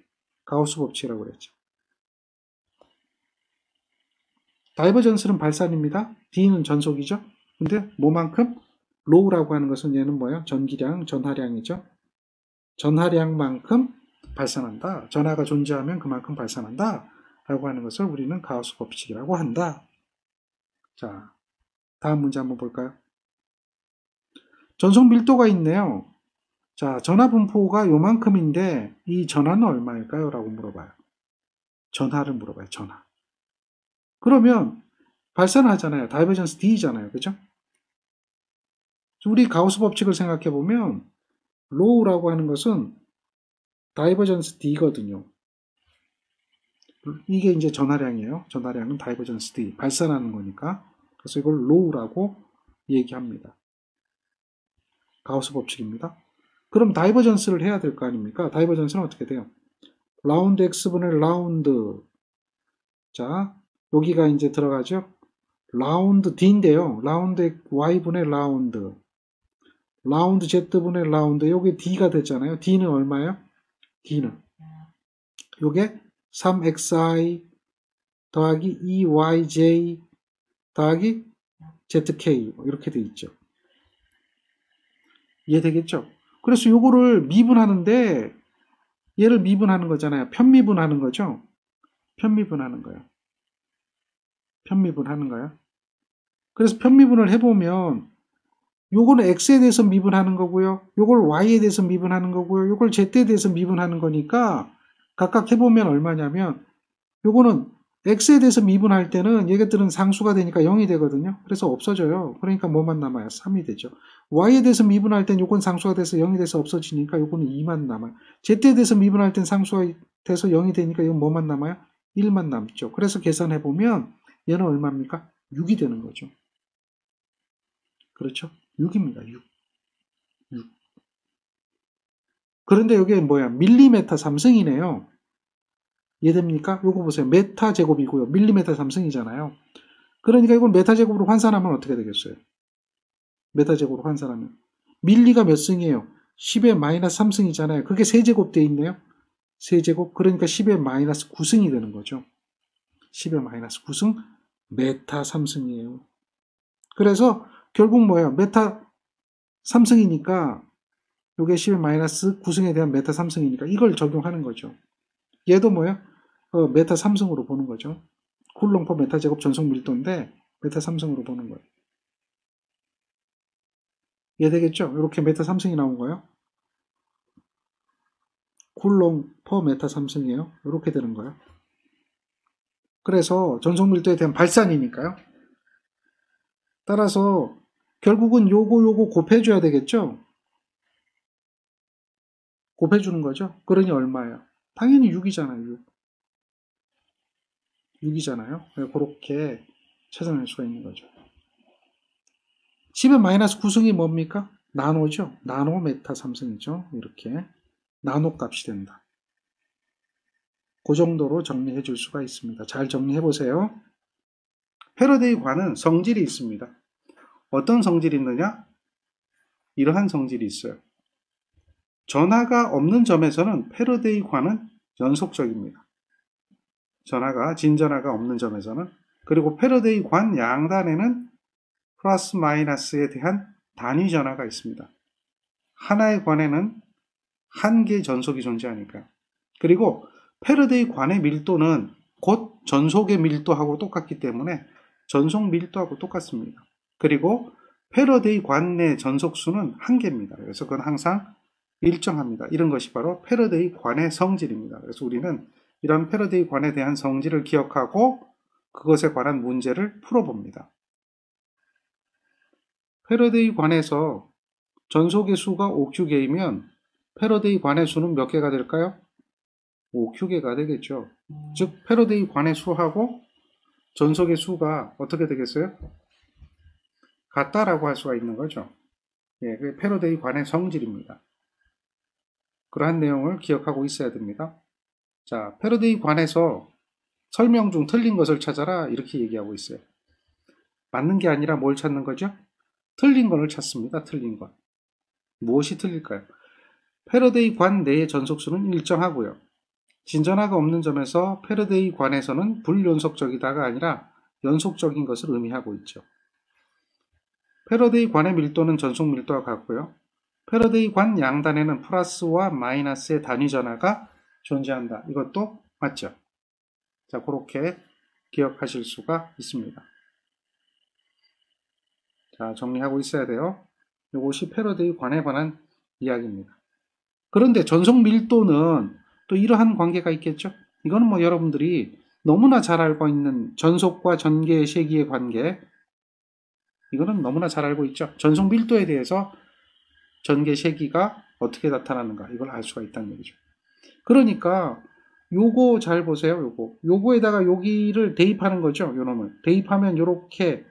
가우스 법칙이라고 그랬죠. 다이버전스는 발산입니다. D는 전속이죠. 근데 뭐만큼? 로우라고 하는 것은 얘는 뭐예요? 전기량, 전하량이죠. 전하량만큼 발산한다. 전하가 존재하면 그만큼 발산한다. 라고 하는 것을 우리는 가우스 법칙이라고 한다. 자, 다음 문제 한번 볼까요? 전속 밀도가 있네요. 자, 전하 분포가 요만큼인데 이 전하는 얼마일까요? 라고 물어봐요. 전하를 물어봐요. 전하. 그러면 발산을 하잖아요. 다이버전스 D잖아요. 그죠? 우리 가우스 법칙을 생각해 보면 로우라고 하는 것은 다이버전스 D거든요. 이게 이제 전하량이에요. 전하량은 다이버전스 D, 발산하는 거니까. 그래서 이걸 로우라고 얘기합니다. 가우스 법칙입니다. 그럼 다이버전스를 해야 될 거 아닙니까? 다이버전스는 어떻게 돼요? 라운드 x분의 라운드. 자, 여기가 이제 들어가죠? 라운드 D인데요. 라운드 y분의 라운드. 라운드 z분의 라운드. 여기 D가 됐잖아요. D는 얼마예요? D는. 요게 3xi 더하기 2yj 더하기 zk 이렇게 돼 있죠. 이해되겠죠? 그래서 요거를 미분하는데 얘를 미분하는 거잖아요. 편미분하는 거죠. 편미분하는 거예요. 편미분하는 거예요. 그래서 편미분을 해보면 요거는 x에 대해서 미분하는 거고요. 요걸 y에 대해서 미분하는 거고요. 요걸 z에 대해서 미분하는 거니까 각각 해보면 얼마냐면 요거는 x에 대해서 미분할 때는 얘네들은 상수가 되니까 0이 되거든요. 그래서 없어져요. 그러니까 뭐만 남아요? 3이 되죠. y에 대해서 미분할 땐 요건 상수가 돼서 0이 돼서 없어지니까 요거는 2만 남아요. z에 대해서 미분할 땐 상수가 돼서 0이 되니까 이건 뭐만 남아요? 1만 남죠. 그래서 계산해보면 얘는 얼마입니까? 6이 되는 거죠. 그렇죠? 6입니다. 6. 그런데 이게 뭐야? 밀리메타 3승이네요. 이해됩니까? 요거 보세요. 메타 제곱이고요. 밀리메타 3승이잖아요. 그러니까 이걸 메타 제곱으로 환산하면 어떻게 되겠어요? 메타 제곱으로 환산하면. 밀리가 몇 승이에요? 10의 마이너스 3승이잖아요. 그게 세제곱 돼 있네요. 세제곱. 그러니까 10의 마이너스 9승이 되는 거죠. 10의 마이너스 9승 메타 3승이에요. 그래서 결국 뭐예요? 메타 3승이니까 요게 10의 마이너스 9승에 대한 메타 3승이니까 이걸 적용하는 거죠. 얘도 뭐예요? 메타 3승으로 보는 거죠. 쿨롱 퍼 메타 제곱 전속 밀도인데 메타 3승으로 보는 거예요. 이해되겠죠? 이렇게 메타 3승이 나온 거예요. 쿨롱 퍼 메타 3승이에요. 이렇게 되는 거예요. 그래서 전속 밀도에 대한 발산이니까요. 따라서 결국은 요거 곱해줘야 되겠죠? 곱해주는 거죠. 그러니 얼마예요? 당연히 6이잖아요. 6이잖아요. 그렇게 찾아낼 수가 있는 거죠. 10의 마이너스 9승이 뭡니까? 나노죠. 나노 메타 3승이죠. 이렇게 나노 값이 된다. 그 정도로 정리해 줄 수가 있습니다. 잘 정리해 보세요. 패러데이 관은 성질이 있습니다. 어떤 성질이 있느냐? 이러한 성질이 있어요. 전하가 없는 점에서는 패러데이 관은 연속적입니다. 진전하가 없는 점에서는. 그리고 패러데이 관 양단에는 플러스 마이너스에 대한 단위 전하가 있습니다. 하나의 관에는 한 개의 전속이 존재하니까요. 그리고 패러데이 관의 밀도는 곧 전속의 밀도하고 똑같기 때문에 전속 밀도하고 똑같습니다. 그리고 패러데이 관 내 전속수는 한 개입니다. 그래서 그건 항상 일정합니다. 이런 것이 바로 패러데이 관의 성질입니다. 그래서 우리는 이런 패러데이 관에 대한 성질을 기억하고 그것에 관한 문제를 풀어봅니다. 패러데이 관에서 전속의 수가 5Q개이면 패러데이 관의 수는 몇 개가 될까요? 5Q개가 되겠죠. 즉 패러데이 관의 수하고 전속의 수가 어떻게 되겠어요? 같다라고 할 수가 있는 거죠. 예, 그게 패러데이 관의 성질입니다. 그러한 내용을 기억하고 있어야 됩니다. 자, 패러데이 관에서 설명 중 틀린 것을 찾아라 이렇게 얘기하고 있어요. 맞는 게 아니라 뭘 찾는 거죠? 틀린 것을 찾습니다. 틀린 것. 무엇이 틀릴까요? 패러데이 관 내의 전속수는 일정하고요. 진전하가 없는 점에서 패러데이 관에서는 불연속적이다가 아니라 연속적인 것을 의미하고 있죠. 패러데이 관의 밀도는 전속 밀도와 같고요. 패러데이 관 양단에는 플러스와 마이너스의 단위 전하가 존재한다. 이것도 맞죠? 자, 그렇게 기억하실 수가 있습니다. 자, 정리하고 있어야 돼요. 이것이 패러데이 관에 관한 이야기입니다. 그런데 전속 밀도는 또 이러한 관계가 있겠죠? 이거는 뭐 여러분들이 너무나 잘 알고 있는 전속과 전개의 세기의 관계, 이거는 너무나 잘 알고 있죠? 전속 밀도에 대해서 전개 세기가 어떻게 나타나는가, 이걸 알 수가 있다는 얘기죠. 그러니까 요거 잘 보세요. 요거에다가 여기를 대입하는 거죠. 요 놈을 대입하면 요렇게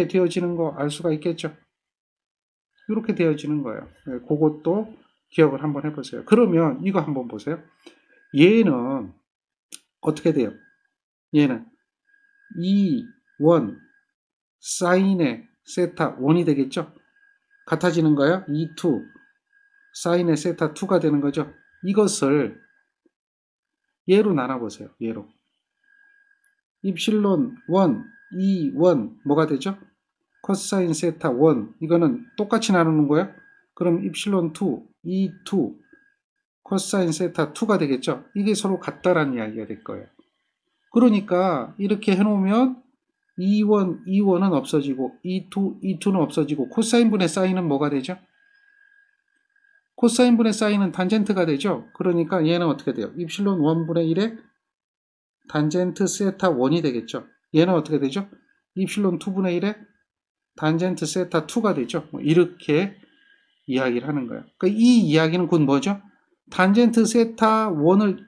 되어지는 거 알 수가 있겠죠. 요렇게 되어지는 거예요. 그것도 기억을 한번 해보세요. 그러면 이거 한번 보세요. 얘는 어떻게 돼요? 얘는 2, 1, 사인의 세타 1이 되겠죠? 같아지는 거예요. 2, 2, 사인의 세타 2가 되는 거죠. 이것을 얘로 나눠보세요. 얘로. 입실론 1, 2, 1 뭐가 되죠? 코사인 세타 1 이거는 똑같이 나누는 거예요. 그럼 입실론 2, 2, 2 코사인 세타 2가 되겠죠. 이게 서로 같다라는 이야기가 될 거예요. 그러니까 이렇게 해놓으면 2원, 2원은 없어지고 2, 2는 없어지고 코사인 분의 사인은 뭐가 되죠? 코사인 분의 사인은 탄젠트가 되죠. 그러니까 얘는 어떻게 돼요? 입실론 1분의 1에 단젠트 세타 1이 되겠죠. 얘는 어떻게 되죠? 입실론 2분의 1에 단젠트 세타 2가 되죠. 뭐 이렇게 이야기를 하는 거예요. 그러니까 이 이야기는 곧 뭐죠? 단젠트 세타 1을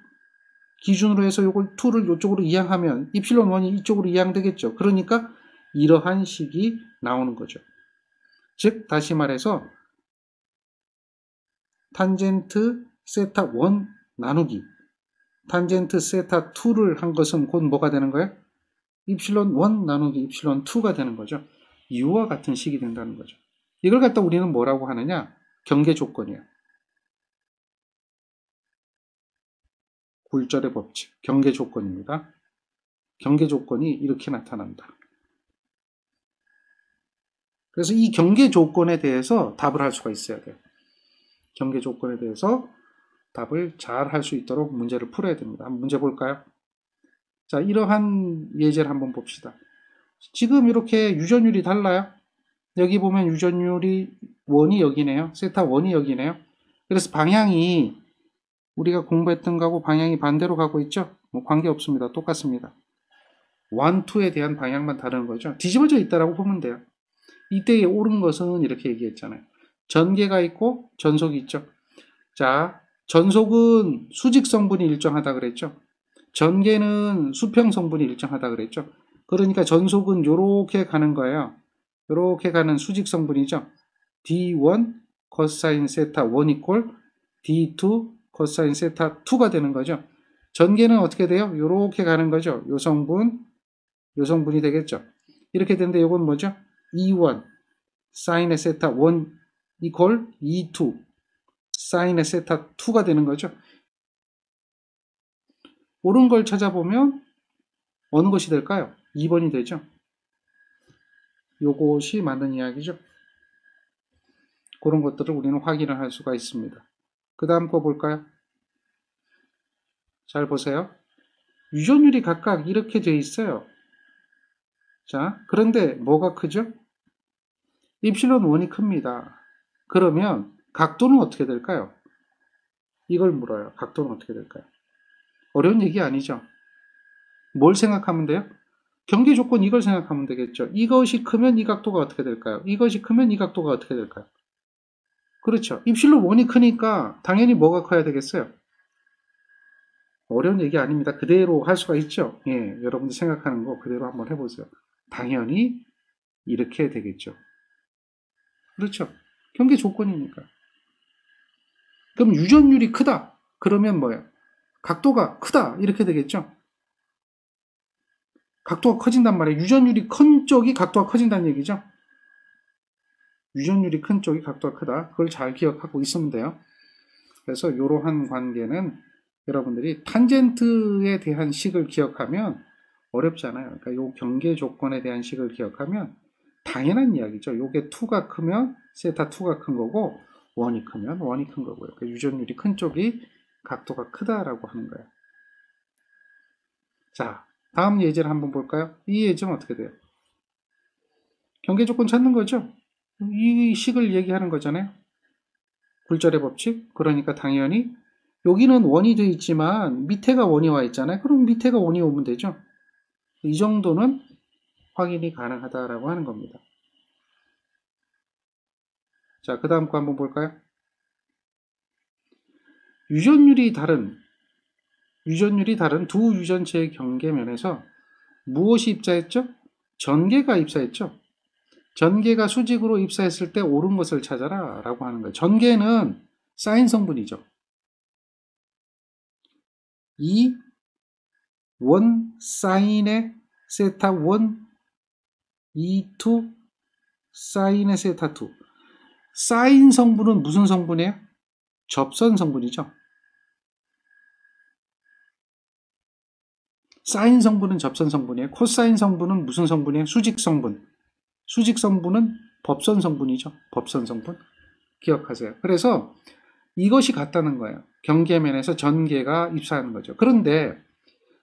기준으로 해서 이걸 2를 이쪽으로 이항하면 입실론 1이 이쪽으로 이항되겠죠. 그러니까 이러한 식이 나오는 거죠. 즉 다시 말해서 탄젠트 세타 1 나누기 탄젠트 세타 2를 한 것은 곧 뭐가 되는 거예요? 입실론 1 나누기 입실론 2가 되는 거죠. 이와 같은 식이 된다는 거죠. 이걸 갖다 우리는 뭐라고 하느냐? 경계 조건이에요. 굴절의 법칙, 경계 조건입니다. 경계 조건이 이렇게 나타난다. 그래서 이 경계 조건에 대해서 답을 할 수가 있어야 돼요. 경계 조건에 대해서 답을 잘 할 수 있도록 문제를 풀어야 됩니다. 한번 문제 볼까요? 자, 이러한 예제를 한번 봅시다. 지금 이렇게 유전율이 달라요. 여기 보면 유전율이 1이 여기네요. 세타 1이 여기네요. 그래서 방향이 우리가 공부했던 거하고 방향이 반대로 가고 있죠? 뭐 관계없습니다. 똑같습니다. 1, 2에 대한 방향만 다른 거죠. 뒤집어져 있다라고 보면 돼요. 이때에 옳은 것은 이렇게 얘기했잖아요. 전개가 있고 전속이 있죠. 자, 전속은 수직 성분이 일정하다 그랬죠. 전개는 수평 성분이 일정하다 그랬죠. 그러니까 전속은 이렇게 가는 거예요. 이렇게 가는 수직 성분이죠. D1 코사인 세타 1 이퀄 D2 코사인 세타 2가 되는 거죠. 전개는 어떻게 돼요? 이렇게 가는 거죠. 요 성분이 되겠죠. 이렇게 되는데 이건 뭐죠? E1 사인의 세타 1 이퀄 E2 사인의 세타 2가 되는 거죠. 옳은 걸 찾아보면 어느 것이 될까요? 2번이 되죠. 요것이 맞는 이야기죠. 그런 것들을 우리는 확인을 할 수가 있습니다. 그 다음 거 볼까요? 잘 보세요. 유전율이 각각 이렇게 되어 있어요. 자, 그런데 뭐가 크죠? 입실론 1이 큽니다. 그러면 각도는 어떻게 될까요? 이걸 물어요. 각도는 어떻게 될까요? 어려운 얘기 아니죠. 뭘 생각하면 돼요? 경계 조건 이걸 생각하면 되겠죠. 이것이 크면 이 각도가 어떻게 될까요? 이것이 크면 이 각도가 어떻게 될까요? 그렇죠. 입실론 1이 크니까 당연히 뭐가 커야 되겠어요? 어려운 얘기 아닙니다. 그대로 할 수가 있죠. 예, 여러분들 생각하는 거 그대로 한번 해보세요. 당연히 이렇게 되겠죠. 그렇죠. 경계 조건이니까. 그럼 유전율이 크다. 그러면 뭐예요? 각도가 크다. 이렇게 되겠죠. 각도가 커진단 말이에요. 유전율이 큰 쪽이 각도가 커진다는 얘기죠. 유전율이 큰 쪽이 각도가 크다. 그걸 잘 기억하고 있으면 돼요. 그래서 이러한 관계는 여러분들이 탄젠트에 대한 식을 기억하면 어렵잖아요. 그러니까 요 경계 조건에 대한 식을 기억하면 당연한 이야기죠. 요게 2가 크면 세타 2가 큰 거고 1이 크면 1이 큰 거고요. 그러니까 유전율이 큰 쪽이 각도가 크다라고 하는 거예요. 자, 다음 예제를 한번 볼까요? 이 예제는 어떻게 돼요? 경계 조건 찾는 거죠. 이 식을 얘기하는 거잖아요. 굴절의 법칙. 그러니까 당연히 여기는 1이 돼 있지만 밑에가 1이 와 있잖아요. 그럼 밑에가 1이 오면 되죠. 이 정도는 확인이 가능하다라고 하는 겁니다. 자, 그 다음 거 한번 볼까요? 유전율이 다른 두 유전체의 경계면에서 무엇이 입사했죠? 전개가 입사했죠. 전개가 수직으로 입사했을 때 옳은 것을 찾아라 라고 하는 거예요. 전개는 사인 성분이죠. 이 1 사인의 세타 1 2 사인의 세타 2 사인 성분은 무슨 성분이에요? 접선 성분이죠. 사인 성분은 접선 성분이에요. 코사인 성분은 무슨 성분이에요? 수직 성분. 수직 성분은 법선 성분이죠. 법선 성분. 기억하세요. 그래서 이것이 같다는 거예요. 경계면에서 전개가 입사하는 거죠. 그런데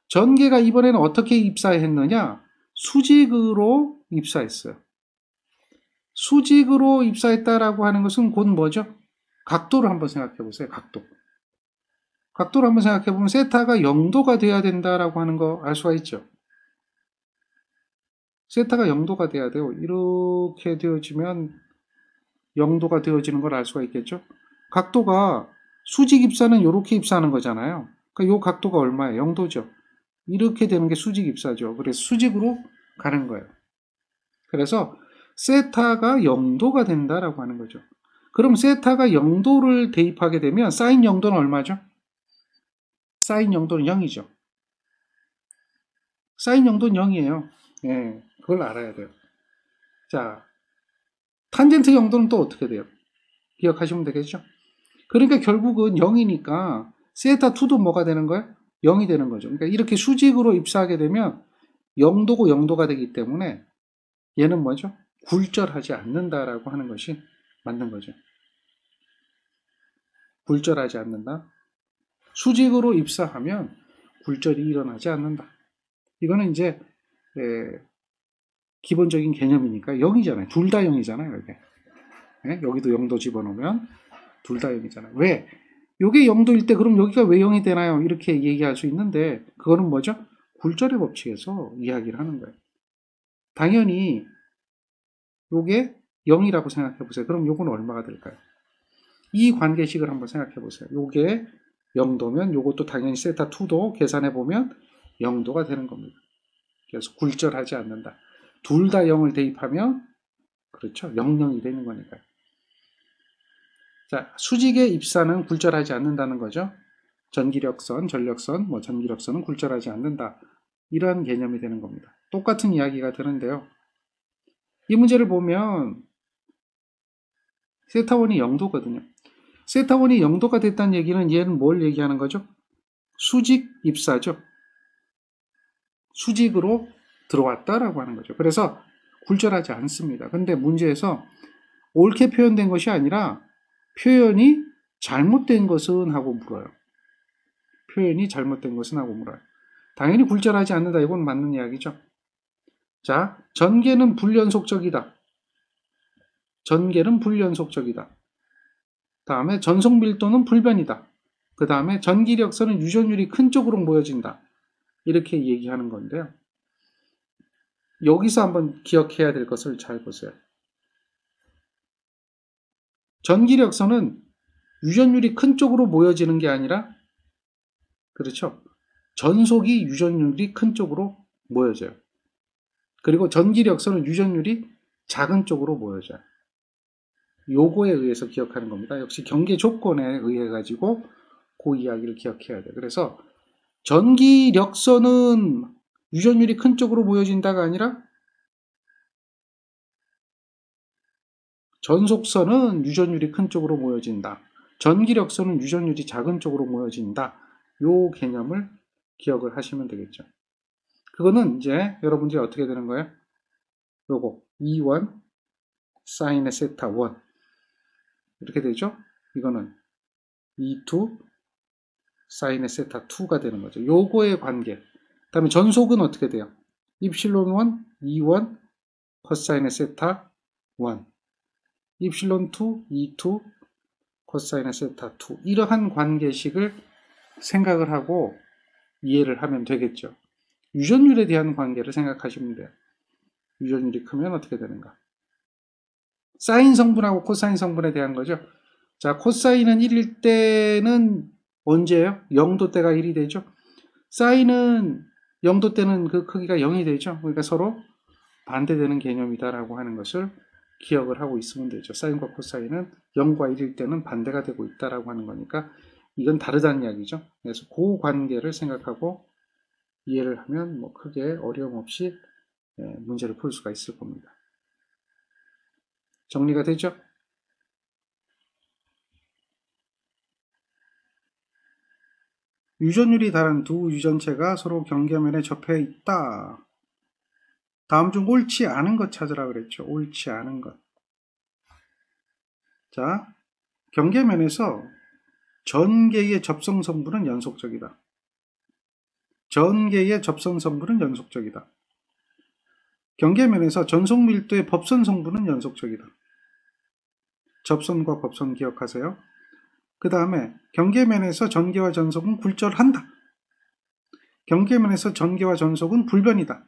전개가 이번에는 어떻게 입사했느냐? 수직으로 입사했어요. 수직으로 입사했다라고 하는 것은 곧 뭐죠? 각도를 한번 생각해 보세요. 각도. 각도를 한번 생각해 보면 세타가 0도가 돼야 된다라고 하는 거 알 수가 있죠. 세타가 0도가 돼야 돼요. 이렇게 되어지면 0도가 되어지는 걸 알 수가 있겠죠. 각도가 수직 입사는 이렇게 입사하는 거잖아요. 그러니까 이 각도가 얼마예요? 0도죠. 이렇게 되는 게 수직 입사죠. 그래서 수직으로 가는 거예요. 그래서 세타가 0도가 된다라고 하는 거죠. 그럼 세타가 0도를 대입하게 되면 사인 0도는 얼마죠? 사인 0도는 0이죠. 사인 0도는 0이에요. 예, 그걸 알아야 돼요. 자, 탄젠트 0도는 또 어떻게 돼요? 기억하시면 되겠죠? 그러니까 결국은 0이니까 세타 2도 뭐가 되는 거예요? 0이 되는 거죠. 그러니까 이렇게 수직으로 입사하게 되면 0도고 0도가 되기 때문에 얘는 뭐죠? 굴절하지 않는다라고 하는 것이 맞는 거죠. 굴절하지 않는다. 수직으로 입사하면 굴절이 일어나지 않는다. 이거는 이제 기본적인 개념이니까 0이잖아요. 둘 다 0이잖아요. 이게. 여기도 0도 집어넣으면 둘 다 0이잖아요. 왜? 이게 0도일 때 그럼 여기가 왜 0이 되나요? 이렇게 얘기할 수 있는데 그거는 뭐죠? 굴절의 법칙에서 이야기를 하는 거예요. 당연히 이게 0이라고 생각해 보세요. 그럼 요건 얼마가 될까요? 이 관계식을 한번 생각해 보세요. 요게 0도면 요것도 당연히 세타 2도 계산해 보면 0도가 되는 겁니다. 그래서 굴절하지 않는다. 둘 다 0을 대입하면 그렇죠. 00이 되는 거니까요. 자, 수직의 입사는 굴절하지 않는다는 거죠. 전기력선, 전력선, 전기력선은 굴절하지 않는다. 이러한 개념이 되는 겁니다. 똑같은 이야기가 되는데요. 이 문제를 보면 세타1이 0도거든요. 세타1이 0도가 됐다는 얘기는 얘는 뭘 얘기하는 거죠? 수직 입사죠. 수직으로 들어왔다라고 하는 거죠. 그래서 굴절하지 않습니다. 근데 문제에서 옳게 표현된 것이 아니라 표현이 잘못된 것은 하고 물어요. 표현이 잘못된 것은 하고 물어요. 당연히 굴절하지 않는다. 이건 맞는 이야기죠. 자, 전개는 불연속적이다. 전개는 불연속적이다. 다음에 전속 밀도는 불변이다. 그 다음에 전기력선은 유전율이 큰 쪽으로 모여진다. 이렇게 얘기하는 건데요. 여기서 한번 기억해야 될 것을 잘 보세요. 전기력선은 유전율이 큰 쪽으로 모여지는 게 아니라 그렇죠. 전속이 유전율이 큰 쪽으로 모여져요. 그리고 전기력선은 유전율이 작은 쪽으로 모여져요. 요거에 의해서 기억하는 겁니다. 역시 경계 조건에 의해 가지고 그 이야기를 기억해야 돼요. 그래서 전기력선은 유전율이 큰 쪽으로 모여진다가 아니라 전속선은 유전율이 큰 쪽으로 모여진다. 전기력선은 유전율이 작은 쪽으로 모여진다. 요 개념을 기억을 하시면 되겠죠. 그거는 이제 여러분들이 어떻게 되는 거예요? 요거 E1 사인의 세타 1 이렇게 되죠. 이거는 E2 사인의 세타 2가 되는 거죠. 요거의 관계. 그 다음에 전속은 어떻게 돼요? 입실론 1 E1 코사인의 세타 1 입실론 2 E2 코사인의 세타 2 이러한 관계식을 생각을 하고 이해를 하면 되겠죠. 유전율에 대한 관계를 생각하시면 돼요. 유전율이 크면 어떻게 되는가? 사인 성분하고 코사인 성분에 대한 거죠. 자, 코사인은 1일 때는 언제예요? 0도 때가 1이 되죠. 사인은 0도 때는 그 크기가 0이 되죠. 그러니까 서로 반대되는 개념이다라고 하는 것을 기억을 하고 있으면 되죠. 사인과 코사인은 0과 1일 때는 반대가 되고 있다라고 하는 거니까 이건 다르다는 이야기죠. 그래서 그 관계를 생각하고 이해를 하면 뭐 크게 어려움 없이 문제를 풀 수가 있을 겁니다. 정리가 되죠? 유전율이 다른 두 유전체가 서로 경계면에 접해 있다. 다음 중 옳지 않은 것 찾으라 그랬죠. 옳지 않은 것. 자, 경계면에서 전개의 접성 성분은 연속적이다. 전개의 접선 성분은 연속적이다. 경계면에서 전속 밀도의 법선 성분은 연속적이다. 접선과 법선 기억하세요. 그 다음에 경계면에서 전개와 전속은 굴절한다. 경계면에서 전개와 전속은 불변이다.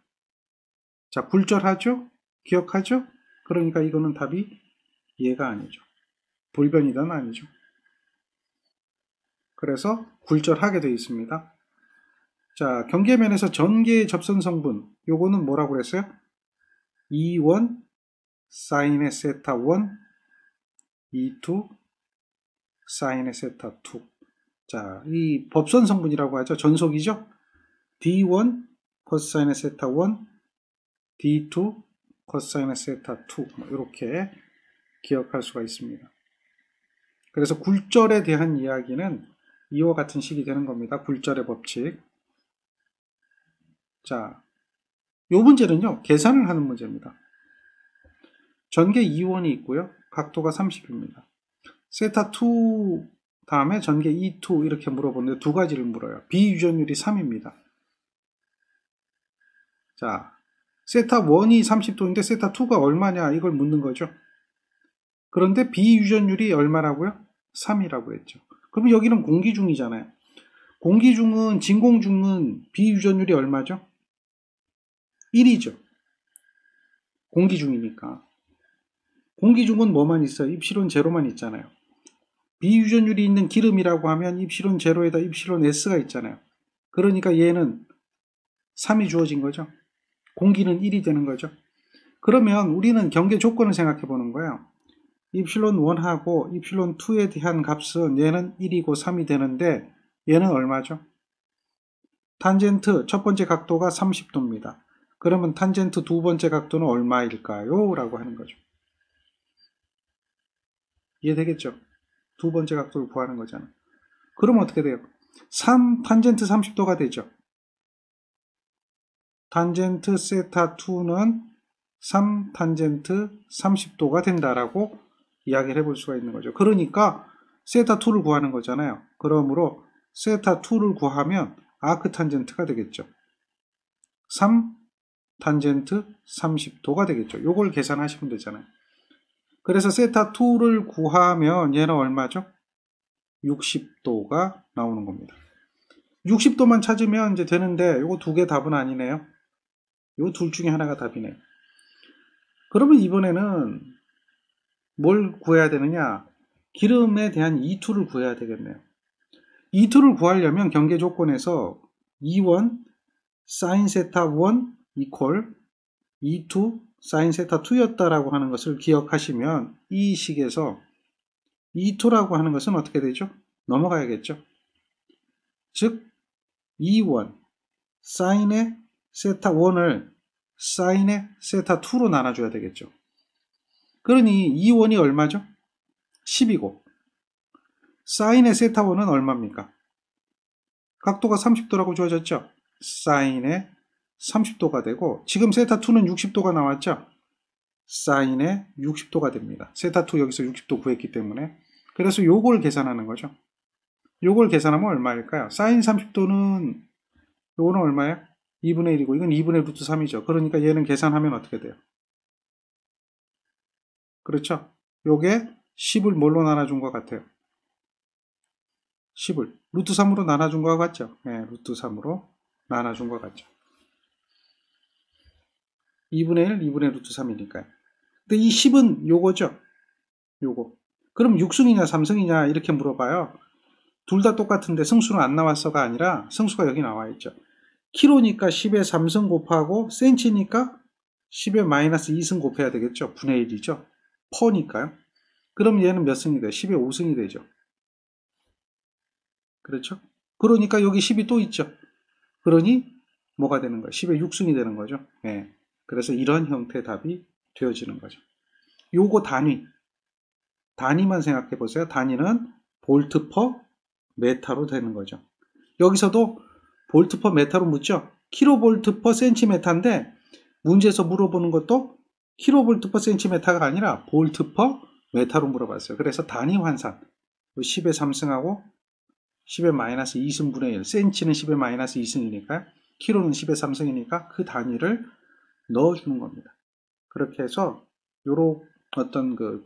자, 굴절하죠? 기억하죠? 그러니까 이거는 답이 얘가 아니죠. 불변이다는 아니죠. 그래서 굴절하게 되어 있습니다. 자, 경계면에서 전개의 접선 성분, 요거는 뭐라고 그랬어요? E1 사인의 세타 1, E2 사인의 세타 2. 자, 이 법선 성분이라고 하죠. 전속이죠. D1 코사인의 세타 1, D2 코사인의 세타 2. 이렇게 기억할 수가 있습니다. 그래서 굴절에 대한 이야기는 이와 같은 식이 되는 겁니다. 굴절의 법칙. 자, 요 문제는요, 계산을 하는 문제입니다. 전개 2원이 있고요. 각도가 30입니다. 세타 2 다음에 전개 E2 이렇게 물어보는데 두 가지를 물어요. 비유전율이 3입니다. 자, 세타 1이 30도인데 세타 2가 얼마냐 이걸 묻는 거죠. 그런데 비유전율이 얼마라고요? 3이라고 했죠. 그럼 여기는 공기중이잖아요. 공기중은, 진공중은 비유전율이 얼마죠? 1이죠. 공기중이니까. 공기중은 뭐만 있어요? 입실온 제로만 있잖아요. 비유전율이 있는 기름이라고 하면 입실온 제로에다 입실온 S가 있잖아요. 그러니까 얘는 3이 주어진 거죠. 공기는 1이 되는 거죠. 그러면 우리는 경계 조건을 생각해 보는 거예요. 입실론 1하고 입실론 2에 대한 값은 얘는 1이고 3이 되는데 얘는 얼마죠? 탄젠트 첫 번째 각도가 30도입니다. 그러면 탄젠트 두 번째 각도는 얼마일까요? 라고 하는 거죠. 이해되겠죠? 두 번째 각도를 구하는 거잖아. 그럼 어떻게 돼요? 3 탄젠트 30도가 되죠. 탄젠트 세타 2는 3 탄젠트 30도가 된다라고 이야기를 해볼 수가 있는 거죠. 그러니까 세타 2를 구하는 거잖아요. 그러므로 세타 2를 구하면 아크 탄젠트가 되겠죠. 3 탄젠트 30도가 되겠죠. 요걸 계산하시면 되잖아요. 그래서 세타 2를 구하면 얘는 얼마죠? 60도가 나오는 겁니다. 60도만 찾으면 이제 되는데 요거 두 개 답은 아니네요. 요 둘 중에 하나가 답이네요. 그러면 이번에는 뭘 구해야 되느냐? 기름에 대한 E2를 구해야 되겠네요. E2를 구하려면 경계 조건에서 E1 사인 세타 1 이퀄 E2 사인 세타 2였다라고 하는 것을 기억하시면 이 식에서 E2라고 하는 것은 어떻게 되죠? 넘어가야겠죠. 즉 E1 사인의 세타 1을 사인의 세타 2로 나눠줘야 되겠죠. 그러니 E1이 얼마죠? 10이고 사인의 세타 1은 얼마입니까? 각도가 30도라고 주어졌죠? 사인의 30도가 되고 지금 세타 2는 60도가 나왔죠? 사인의 60도가 됩니다. 세타 2 여기서 60도 구했기 때문에 그래서 요걸 계산하는 거죠. 요걸 계산하면 얼마일까요? 사인 30도는 요거는 얼마예요? 2분의 1이고 이건 2분의 루트 3이죠. 그러니까 얘는 계산하면 어떻게 돼요? 그렇죠? 요게 10을 뭘로 나눠준 것 같아요? 10을 루트 3으로 나눠준 것 같죠? 네, 루트 3으로 나눠준 것 같죠. 2분의 1, 2분의 루트 3이니까요. 근데 이 10은 요거죠? 요거. 그럼 6승이냐 3승이냐 이렇게 물어봐요. 둘 다 똑같은데 승수는 안 나왔어가 아니라 승수가 여기 나와 있죠. 키로니까 10에 3승 곱하고 센치니까 10에 마이너스 2승 곱해야 되겠죠. 분의 1이죠. 퍼니까요. 그럼 얘는 몇 승이 돼요? 10에 5승이 되죠. 그렇죠? 그러니까 여기 10이 또 있죠. 그러니 뭐가 되는 거예요? 10에 6승이 되는 거죠. 네. 그래서 이런 형태의 답이 되어지는 거죠. 요거 단위만 생각해 보세요. 단위는 볼트 퍼 메타로 되는 거죠. 여기서도 볼트 퍼 메타로 묻죠. 킬로볼트 퍼 센티메타인데 문제에서 물어보는 것도 킬로볼트 퍼 센티메타가 아니라 볼트 퍼 메타로 물어봤어요. 그래서 단위 환산 10의 3승하고 10의 마이너스 2승분의 1 센치는 10의 마이너스 2승이니까 킬로는 10의 3승이니까 그 단위를 넣어주는 겁니다. 그렇게 해서 요런 어떤 그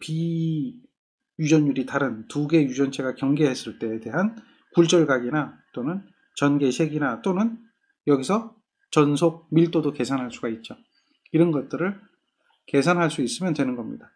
유전율이 다른 두 개의 유전체가 경계했을 때에 대한 굴절각이나 또는 전개색이나 또는 여기서 전속 밀도도 계산할 수가 있죠. 이런 것들을 계산할 수 있으면 되는 겁니다.